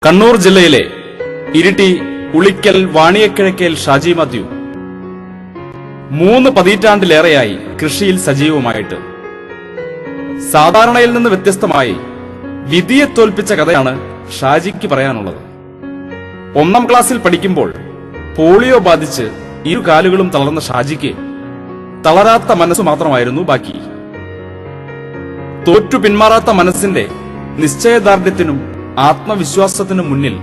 കണ്ണൂർ ജില്ലയിലെ ഇരിട്ടി ഉളിക്കൽ വാണിയക്കിഴക്കേൽ ഷാജി മാത്യു 3 പതിറ്റാണ്ടിലേറെയായി കൃഷിയിൽ സജീവമായിട്ട്. സാധാരണയിൽ നിന്ന് വ്യത്യസ്തമായി വിധിയെ തോൽപ്പിച്ച കഥയാണ് ഷാജിക്ക് പറയാനുള്ളത്. 1ാം ക്ലാസ്സിൽ പഠിക്കുമ്പോൾ പോളിയോ ബാധിച്ച് 2 കാലുകളും തളർന്ന ഷാജിക്ക് തളരാത്ത മനസ്സ് മാത്രമായിരുന്നു ബാക്കി. തോറ്റു പിന്മാറാത്ത മനസ്സിന്റെ നിശ്ചയദാർഢ്യത്തിനും ആത്മവിശ്വാസത്തിനു മുന്നിൽ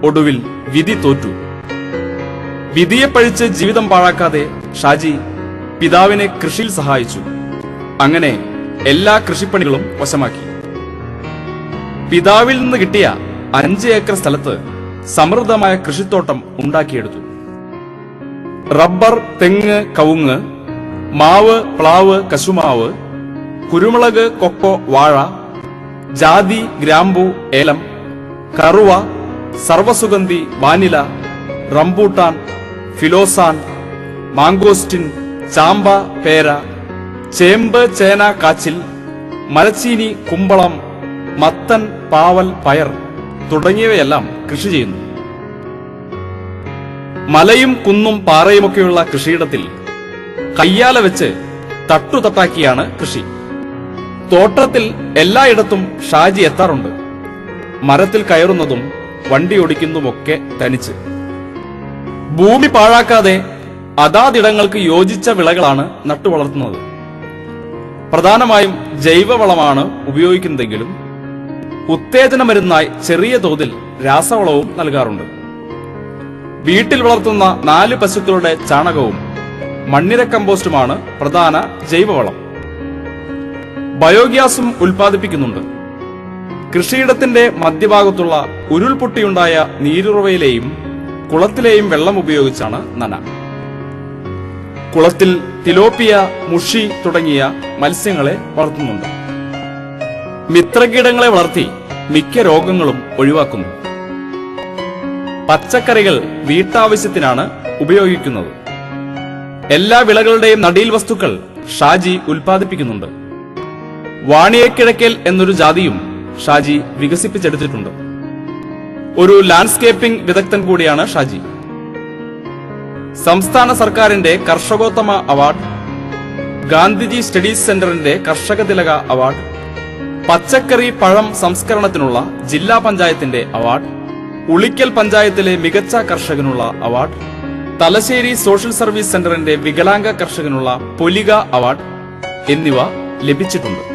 ഒടുവിൽ വിധി തോറ്റു. വിധിയെ പഴിച്ച് ജീവിതം പാഴാക്കാതെ ഷാജി പിതാവിനെ കൃഷിയിൽ സഹായിച്ചു. അങ്ങനെ എല്ലാ കൃഷിപ്പണികളും വശമാക്കി. പിതാവിൽ നിന്ന് കിട്ടിയ 5 ഏക്കർ സ്ഥലത്ത് സമൃദ്ധമായ കൃഷിത്തോട്ടം ഉണ്ടാക്കിയെടുത്തു. റബ്ബർ, തെങ്ങ്, കവുങ്ങ്, മാവ്, പ്ലാവ്, കശുമാവ്, കുരുമുളക്, കൊക്കോ, വാഴ, ജാതി, ഗ്രാമ്പു, ഏലം, കറുവ, സർവസുഗന്ധി, വാനില, റംബൂട്ടാൻ, ഫിലോസാൻ, മാങ്കോസ്റ്റിൻ, ചാമ്പ, പേര, ചേമ്പ്, ചേന, കാച്ചിൽ, മരച്ചീനി, കുമ്പളം, മത്തൻ, പാവൽ, പയർ തുടങ്ങിയവയെല്ലാം കൃഷി ചെയ്യുന്നു. മലയും കുന്നും പാറയുമൊക്കെയുള്ള കൃഷിയിടത്തിൽ കയ്യാല വെച്ച് തട്ടുതട്ടാക്കിയാണ് കൃഷി. തോട്ടത്തിൽ എല്ലായിടത്തും ഷാജി എത്താറുണ്ട്. മരത്തിൽ കയറുന്നതും വണ്ടി ഓടിക്കുന്നതുമൊക്കെ തനിച്ച്. ഭൂമി പാഴാക്കാതെ അതാതിടങ്ങൾക്ക് യോജിച്ച വിളകളാണ് നട്ടുവളർത്തുന്നത്. പ്രധാനമായും ജൈവവളമാണ് ഉപയോഗിക്കുന്നതെങ്കിലും ഉത്തേജന മരുന്നായി ചെറിയ തോതിൽ രാസവളവും നൽകാറുണ്ട്. വീട്ടിൽ വളർത്തുന്ന 4 പശുക്കളുടെ ചാണകവും മണ്ണിര കമ്പോസ്റ്റുമാണ് പ്രധാന ജൈവവളം. ബയോഗ്യാസും ഉൽപ്പാദിപ്പിക്കുന്നുണ്ട്. കൃഷിയിടത്തിന്റെ മധ്യഭാഗത്തുള്ള ഉരുൾപൊട്ടിയുണ്ടായ നീരുറവയിലെയും കുളത്തിലെയും വെള്ളം ഉപയോഗിച്ചാണ് നന. കുളത്തിൽ തിലോപ്പിയ, മുഷി തുടങ്ങിയ മത്സ്യങ്ങളെ വളർത്തുന്നുണ്ട്. മിത്രകീടങ്ങളെ വളർത്തി മിക്ക രോഗങ്ങളും ഒഴിവാക്കുന്നു. പച്ചക്കറികൾ വീട്ടാവശ്യത്തിനാണ് ഉപയോഗിക്കുന്നത്. എല്ലാ വിളകളുടെയും നടീൽ വസ്തുക്കൾ ഷാജി ഉൽപ്പാദിപ്പിക്കുന്നുണ്ട്. വാണിയക്കിഴക്കേൽ എന്നൊരു ജാതിയും ഷാജി വികസിപ്പിച്ചെടുത്തിട്ടുണ്ട്. ഒരു ലാൻഡ്സ്കേപ്പിംഗ് വിദഗ്ധൻ കൂടിയാണ് ഷാജി. സംസ്ഥാന സർക്കാരിന്റെ കർഷകോത്തമ അവാർഡ്, ഗാന്ധിജി സ്റ്റഡീസ് സെന്ററിന്റെ കർഷക തിലക അവാർഡ്, പച്ചക്കറി പഴം സംസ്കരണത്തിനുള്ള ജില്ലാ പഞ്ചായത്തിന്റെ അവാർഡ്, ഉളിക്കൽ പഞ്ചായത്തിലെ മികച്ച കർഷകനുള്ള അവാർഡ്, തലശ്ശേരി സോഷ്യൽ സർവീസ് സെന്ററിന്റെ വികലാംഗ കർഷകനുള്ള പൊലിക അവാർഡ് എന്നിവ ലഭിച്ചിട്ടുണ്ട്.